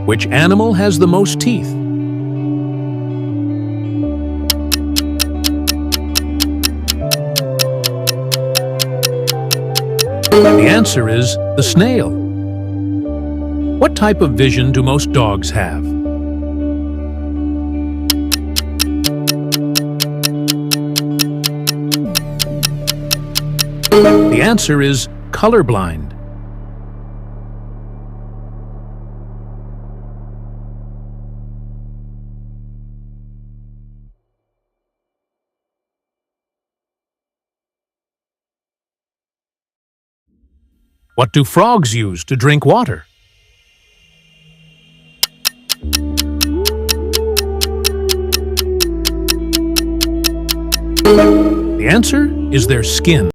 Which animal has the most teeth? The answer is the snail. What type of vision do most dogs have? The answer is colorblind. What do frogs use to drink water? The answer is their skin.